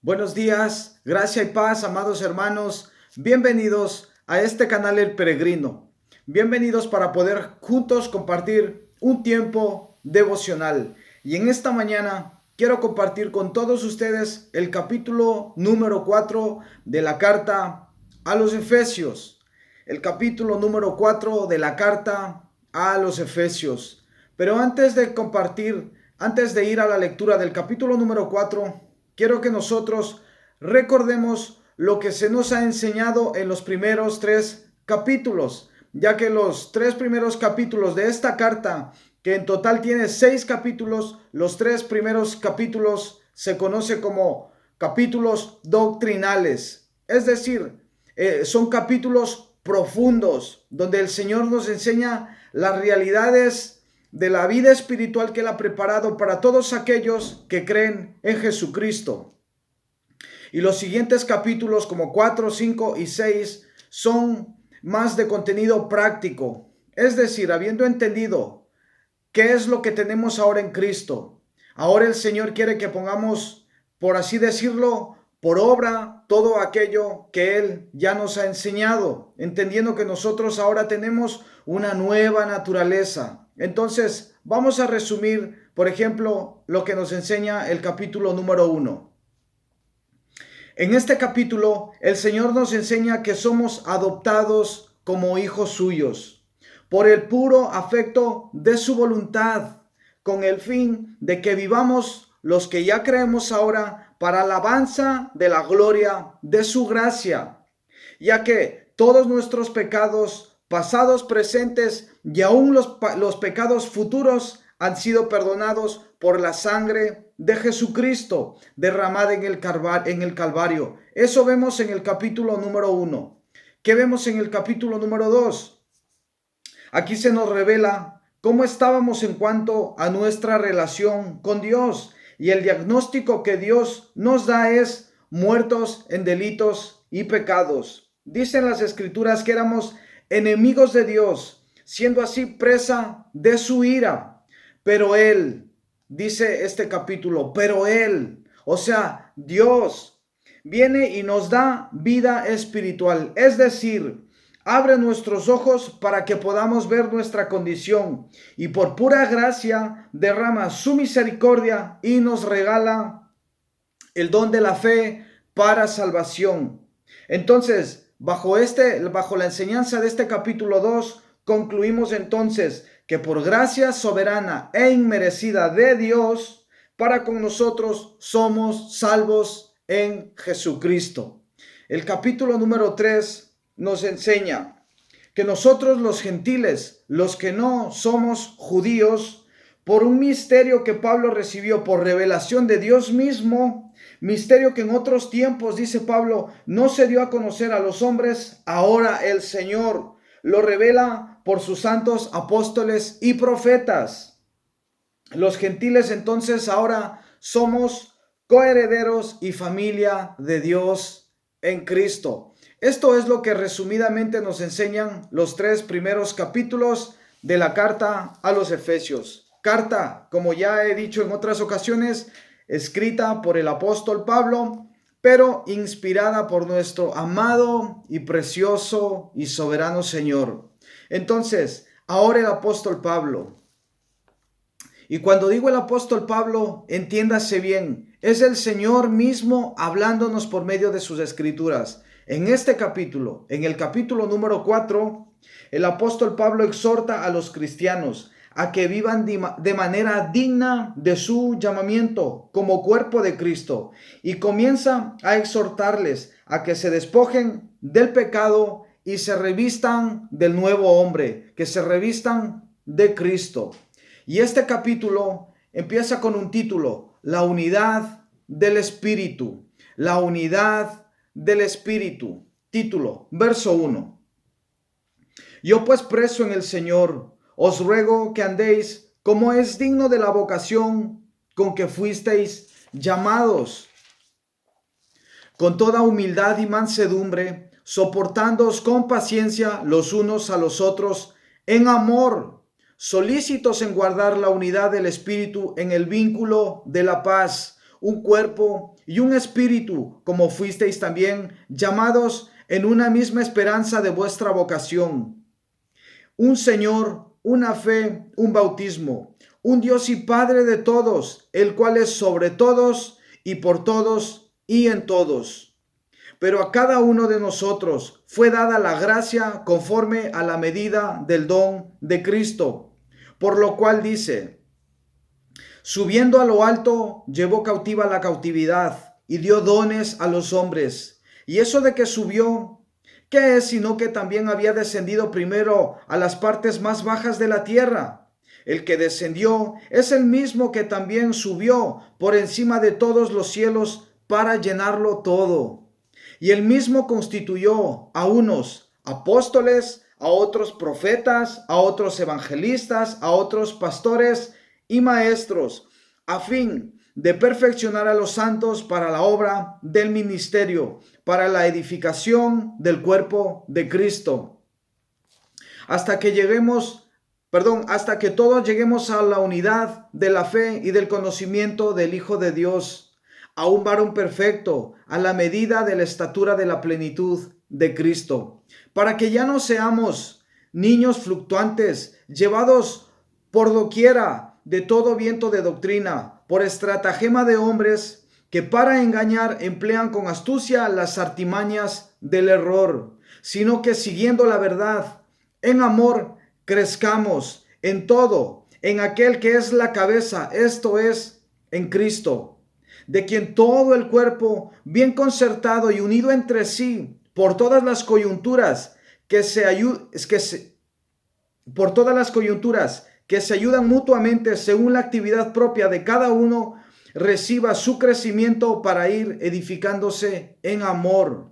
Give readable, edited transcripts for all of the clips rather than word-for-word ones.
Buenos días, gracia y paz, amados hermanos. Bienvenidos a este canal El Peregrino. Bienvenidos para poder juntos compartir un tiempo devocional. Y en esta mañana quiero compartir con todos ustedes el capítulo número 4 de la carta a los Efesios. El capítulo número 4 de la carta a los Efesios. Pero antes de ir a la lectura del capítulo número 4, quiero que nosotros recordemos lo que se nos ha enseñado en los primeros 3 capítulos, ya que los 3 primeros capítulos de esta carta, que en total tiene 6 capítulos, los 3 primeros capítulos se conoce como capítulos doctrinales, es decir, son capítulos profundos, donde el Señor nos enseña las realidades de la vida espiritual que Él ha preparado para todos aquellos que creen en Jesucristo. Y los siguientes capítulos, como 4, 5 y 6, son más de contenido práctico. Es decir, habiendo entendido qué es lo que tenemos ahora en Cristo, ahora el Señor quiere que pongamos, por así decirlo, por obra todo aquello que Él ya nos ha enseñado, entendiendo que nosotros ahora tenemos una nueva naturaleza. Entonces, vamos a resumir, por ejemplo, lo que nos enseña el capítulo número 1. En este capítulo, el Señor nos enseña que somos adoptados como hijos suyos, por el puro afecto de su voluntad, con el fin de que vivamos los que ya creemos ahora para alabanza de la gloria de su gracia, ya que todos nuestros pecados, pasados, presentes y aún los pecados futuros han sido perdonados por la sangre de Jesucristo derramada en el Calvario. Eso vemos en el capítulo número 1. ¿Qué vemos en el capítulo número 2? Aquí se nos revela cómo estábamos en cuanto a nuestra relación con Dios, y el diagnóstico que Dios nos da es muertos en delitos y pecados. Dicen las Escrituras que éramos enemigos de Dios, siendo así presa de su ira. Pero Él, dice este capítulo, pero Él, o sea, Dios, viene y nos da vida espiritual. Es decir, abre nuestros ojos para que podamos ver nuestra condición, y por pura gracia derrama su misericordia y nos regala el don de la fe para salvación. Entonces, bajo la enseñanza de este capítulo 2, concluimos entonces que por gracia soberana e inmerecida de Dios, para con nosotros somos salvos en Jesucristo. El capítulo número 3 nos enseña que nosotros los gentiles, los que no somos judíos, por un misterio que Pablo recibió por revelación de Dios mismo, misterio que en otros tiempos, dice Pablo, no se dio a conocer a los hombres, ahora el Señor lo revela por sus santos apóstoles y profetas. Los gentiles entonces ahora somos coherederos y familia de Dios en Cristo. Esto es lo que resumidamente nos enseñan los 3 primeros capítulos de la carta a los Efesios. Carta, como ya he dicho en otras ocasiones, escrita por el apóstol Pablo, pero inspirada por nuestro amado y precioso y soberano Señor. Entonces, ahora el apóstol Pablo, y cuando digo el apóstol Pablo, entiéndase bien, es el Señor mismo hablándonos por medio de sus escrituras. En este capítulo, en el capítulo número 4, el apóstol Pablo exhorta a los cristianos a que vivan de manera digna de su llamamiento como cuerpo de Cristo, y comienza a exhortarles a que se despojen del pecado y se revistan del nuevo hombre, que se revistan de Cristo. Y este capítulo empieza con un título: la unidad del Espíritu. La unidad del Espíritu. Título, verso 1. Yo pues, preso en el Señor, os ruego que andéis como es digno de la vocación con que fuisteis llamados, con toda humildad y mansedumbre, soportándoos con paciencia los unos a los otros en amor, solícitos en guardar la unidad del Espíritu en el vínculo de la paz, un cuerpo y un espíritu, como fuisteis también llamados en una misma esperanza de vuestra vocación. Un Señor, una fe, un bautismo, un Dios y Padre de todos, el cual es sobre todos y por todos y en todos. Pero a cada uno de nosotros fue dada la gracia conforme a la medida del don de Cristo, por lo cual dice: subiendo a lo alto, llevó cautiva la cautividad y dio dones a los hombres. Y eso de que subió, ¿qué es sino que también había descendido primero a las partes más bajas de la tierra? El que descendió es el mismo que también subió por encima de todos los cielos para llenarlo todo. Y él mismo constituyó a unos apóstoles, a otros profetas, a otros evangelistas, a otros pastores y maestros, a fin de perfeccionar a los santos para la obra del ministerio, para la edificación del cuerpo de Cristo, hasta que hasta que todos lleguemos a la unidad de la fe y del conocimiento del Hijo de Dios, a un varón perfecto, a la medida de la estatura de la plenitud de Cristo, para que ya no seamos niños fluctuantes, llevados por doquiera de todo viento de doctrina, por estratagema de hombres que para engañar emplean con astucia las artimañas del error, sino que siguiendo la verdad, en amor crezcamos en todo, en aquel que es la cabeza, esto es, en Cristo, de quien todo el cuerpo, bien concertado y unido entre sí por todas las coyunturas que se ayudan mutuamente según la actividad propia de cada uno, reciba su crecimiento para ir edificándose en amor.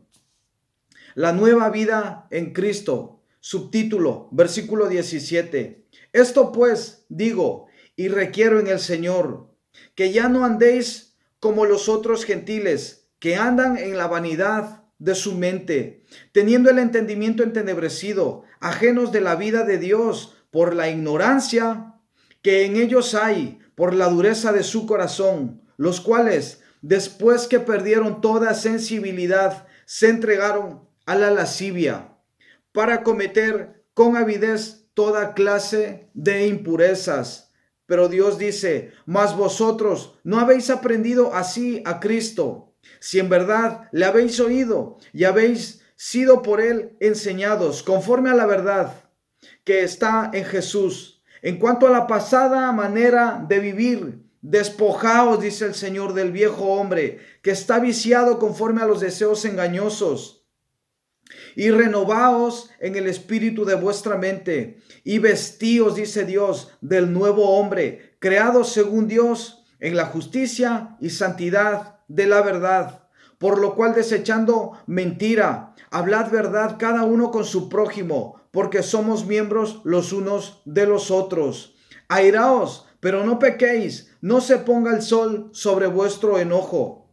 La nueva vida en Cristo. Subtítulo, versículo 17. Esto pues digo y requiero en el Señor, que ya no andéis como los otros gentiles, que andan en la vanidad de su mente, teniendo el entendimiento entenebrecido, ajenos de la vida de Dios, por la ignorancia que en ellos hay, por la dureza de su corazón, los cuales, después que perdieron toda sensibilidad, se entregaron a la lascivia, para cometer con avidez toda clase de impurezas. Pero Dios dice: mas vosotros no habéis aprendido así a Cristo, si en verdad le habéis oído y habéis sido por él enseñados, conforme a la verdad que está en Jesús. En cuanto a la pasada manera de vivir, despojaos, dice el Señor, del viejo hombre, que está viciado conforme a los deseos engañosos, y renovaos en el espíritu de vuestra mente, y vestíos, dice Dios, del nuevo hombre, creado según Dios en la justicia y santidad de la verdad. Por lo cual, desechando mentira, hablad verdad cada uno con su prójimo, porque somos miembros los unos de los otros. Airaos, pero no pequéis, no se ponga el sol sobre vuestro enojo,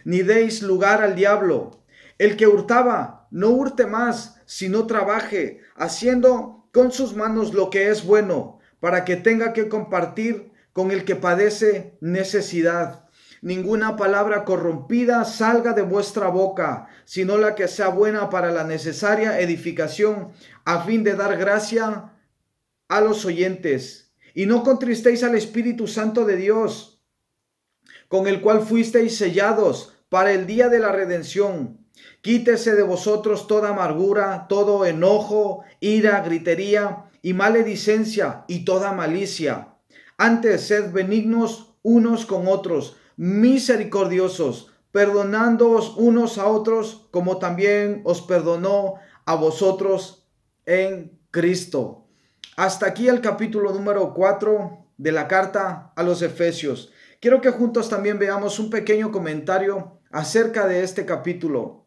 ni deis lugar al diablo. El que hurtaba, no hurte más, sino trabaje, haciendo con sus manos lo que es bueno, para que tenga que compartir con el que padece necesidad. Ninguna palabra corrompida salga de vuestra boca, sino la que sea buena para la necesaria edificación, a fin de dar gracia a los oyentes. Y no contristéis al Espíritu Santo de Dios, con el cual fuisteis sellados para el día de la redención. Quítese de vosotros toda amargura, todo enojo, ira, gritería y maledicencia y toda malicia. Antes sed benignos unos con otros, misericordiosos, perdonándoos unos a otros, como también os perdonó a vosotros en Cristo. Hasta aquí el capítulo número 4 de la carta a los Efesios. Quiero que juntos también veamos un pequeño comentario acerca de este capítulo,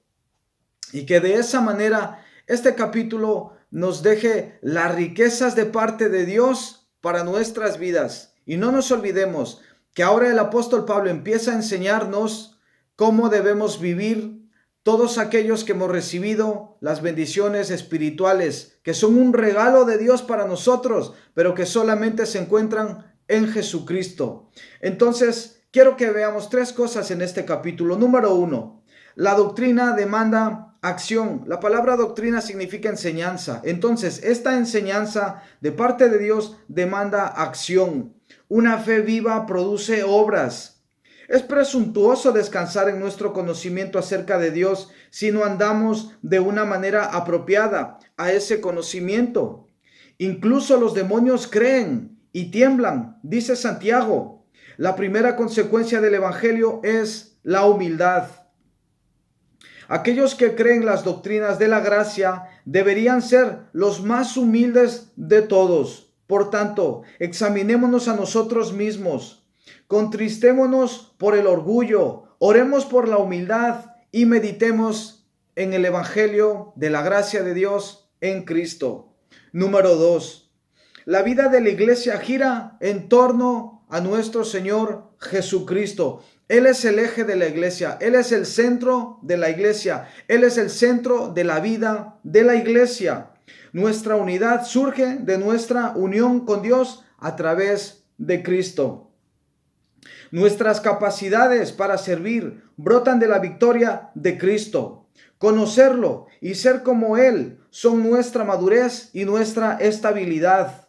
y que de esa manera este capítulo nos deje las riquezas de parte de Dios para nuestras vidas. Y no nos olvidemos que ahora el apóstol Pablo empieza a enseñarnos cómo debemos vivir todos aquellos que hemos recibido las bendiciones espirituales, que son un regalo de Dios para nosotros, pero que solamente se encuentran en Jesucristo. Entonces, quiero que veamos tres cosas en este capítulo. Número 1, la doctrina demanda acción. La palabra doctrina significa enseñanza. Entonces, esta enseñanza de parte de Dios demanda acción. Una fe viva produce obras. Es presuntuoso descansar en nuestro conocimiento acerca de Dios si no andamos de una manera apropiada a ese conocimiento. Incluso los demonios creen y tiemblan, dice Santiago. La primera consecuencia del Evangelio es la humildad. Aquellos que creen las doctrinas de la gracia deberían ser los más humildes de todos. Por tanto, examinémonos a nosotros mismos, contristémonos por el orgullo, oremos por la humildad y meditemos en el Evangelio de la gracia de Dios en Cristo. Número 2. La vida de la iglesia gira en torno a nuestro Señor Jesucristo. Él es el eje de la iglesia, Él es el centro de la iglesia, Él es el centro de la vida de la iglesia. Nuestra unidad surge de nuestra unión con Dios a través de Cristo. Nuestras capacidades para servir brotan de la victoria de Cristo. Conocerlo y ser como Él son nuestra madurez y nuestra estabilidad.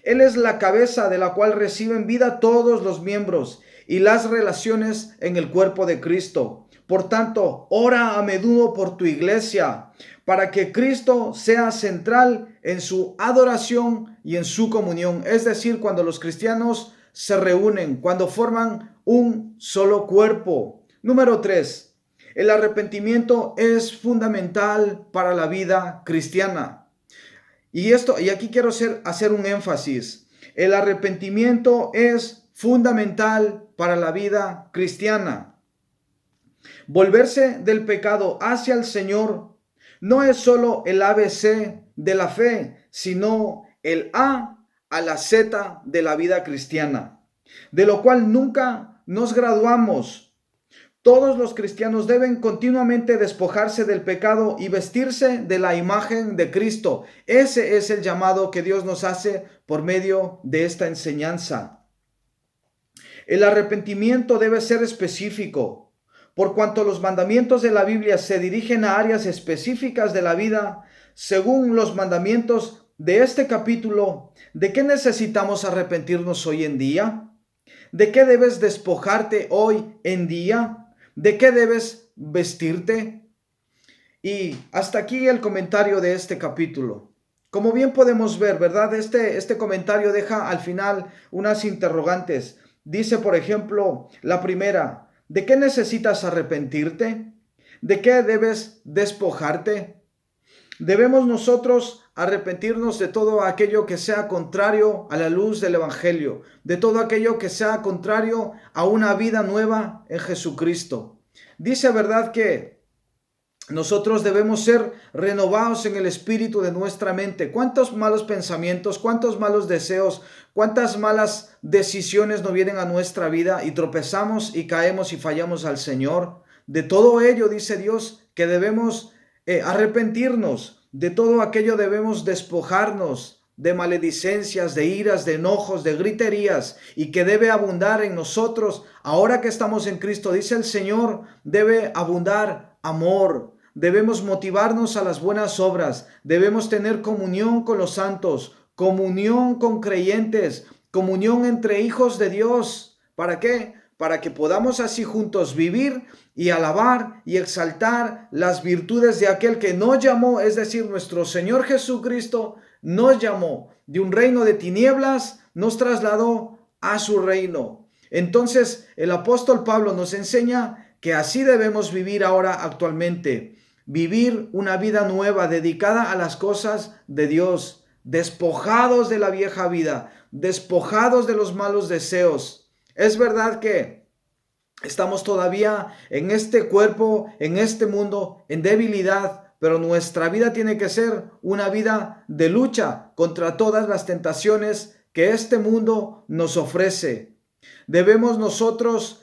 Él es la cabeza de la cual reciben vida todos los miembros y las relaciones en el cuerpo de Cristo. Por tanto, ora a menudo por tu iglesia, para que Cristo sea central en su adoración y en su comunión. Es decir, cuando los cristianos se reúnen, cuando forman un solo cuerpo. Número 3. El arrepentimiento es fundamental para la vida cristiana. Y aquí quiero hacer un énfasis. El arrepentimiento es fundamental para la vida cristiana. Volverse del pecado hacia el Señor no es solo el ABC de la fe, sino el A la Z de la vida cristiana, de lo cual nunca nos graduamos. Todos los cristianos deben continuamente despojarse del pecado y vestirse de la imagen de Cristo. Ese es el llamado que Dios nos hace por medio de esta enseñanza. El arrepentimiento debe ser específico, por cuanto los mandamientos de la Biblia se dirigen a áreas específicas de la vida. Según los mandamientos de este capítulo, ¿de qué necesitamos arrepentirnos hoy en día? ¿De qué debes despojarte hoy en día? ¿De qué debes vestirte? Y hasta aquí el comentario de este capítulo. Como bien podemos ver, ¿verdad? Este comentario deja al final unas interrogantes. Dice, por ejemplo, la primera, ¿de qué necesitas arrepentirte? ¿De qué debes despojarte? Debemos nosotros arrepentirnos de todo aquello que sea contrario a la luz del Evangelio, de todo aquello que sea contrario a una vida nueva en Jesucristo. Dice, ¿verdad?, que nosotros debemos ser renovados en el espíritu de nuestra mente. ¿Cuántos malos pensamientos, cuántos malos deseos, cuántas malas decisiones no vienen a nuestra vida y tropezamos y caemos y fallamos al Señor? De todo ello, dice Dios, que debemos arrepentirnos. De todo aquello debemos despojarnos, de maledicencias, de iras, de enojos, de griterías, y que debe abundar en nosotros. Ahora que estamos en Cristo, dice el Señor, debe abundar amor. Debemos motivarnos a las buenas obras. Debemos tener comunión con los santos, comunión con creyentes, comunión entre hijos de Dios. ¿Para qué? Para que podamos así juntos vivir y alabar y exaltar las virtudes de aquel que nos llamó, es decir, nuestro Señor Jesucristo nos llamó de un reino de tinieblas, nos trasladó a su reino. Entonces el apóstol Pablo nos enseña que así debemos vivir ahora actualmente, vivir una vida nueva dedicada a las cosas de Dios, despojados de la vieja vida, despojados de los malos deseos. Es verdad que estamos todavía en este cuerpo, en este mundo, en debilidad, pero nuestra vida tiene que ser una vida de lucha contra todas las tentaciones que este mundo nos ofrece. Debemos nosotros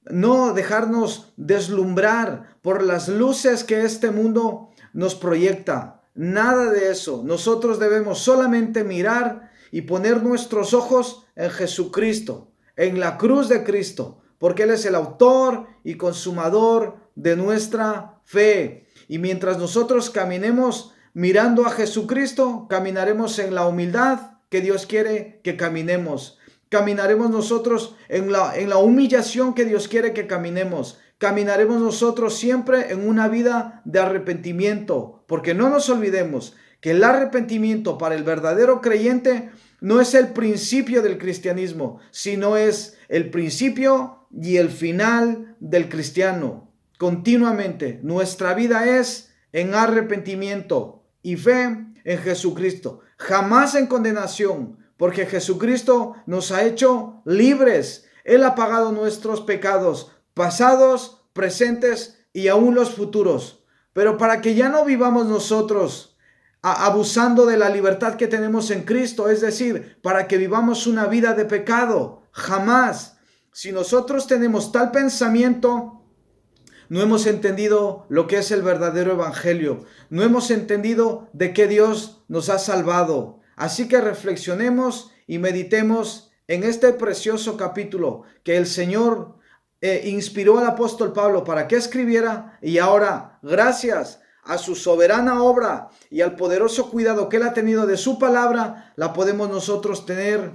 no dejarnos deslumbrar por las luces que este mundo nos proyecta. Nada de eso. Nosotros debemos solamente mirar y poner nuestros ojos en Jesucristo, en la cruz de Cristo, porque Él es el autor y consumador de nuestra fe. Y mientras nosotros caminemos mirando a Jesucristo, caminaremos en la humildad que Dios quiere que caminemos. Caminaremos nosotros en la humillación que Dios quiere que caminemos. Caminaremos nosotros siempre en una vida de arrepentimiento, porque no nos olvidemos que el arrepentimiento para el verdadero creyente no es el principio del cristianismo, sino es el principio y el final del cristiano. Continuamente, nuestra vida es en arrepentimiento y fe en Jesucristo, jamás en condenación, porque Jesucristo nos ha hecho libres. Él ha pagado nuestros pecados, pasados, presentes y aún los futuros. Pero para que ya no vivamos nosotros abusando de la libertad que tenemos en Cristo, es decir, para que vivamos una vida de pecado, jamás. Si nosotros tenemos tal pensamiento, no hemos entendido lo que es el verdadero evangelio. No hemos entendido de qué Dios nos ha salvado. Así que reflexionemos y meditemos en este precioso capítulo que el Señor inspiró al apóstol Pablo para que escribiera, y ahora, gracias a su soberana obra y al poderoso cuidado que Él ha tenido de su palabra, la podemos nosotros tener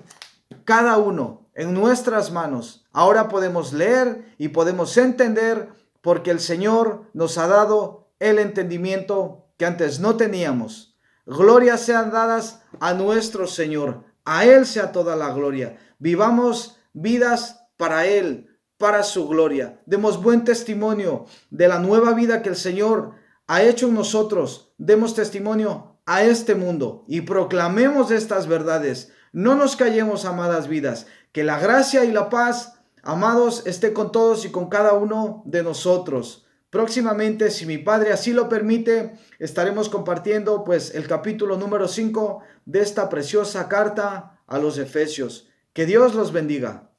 cada uno en nuestras manos. Ahora podemos leer y podemos entender, porque el Señor nos ha dado el entendimiento que antes no teníamos. Glorias sean dadas a nuestro Señor. A Él sea toda la gloria. Vivamos vidas para Él, para su gloria. Demos buen testimonio de la nueva vida que el Señor ha hecho en nosotros. Demos testimonio a este mundo y proclamemos estas verdades. No nos callemos, amadas vidas. Que la gracia y la paz, amados, esté con todos y con cada uno de nosotros. Próximamente, si mi Padre así lo permite, estaremos compartiendo pues el capítulo número 5 de esta preciosa carta a los Efesios. Que Dios los bendiga.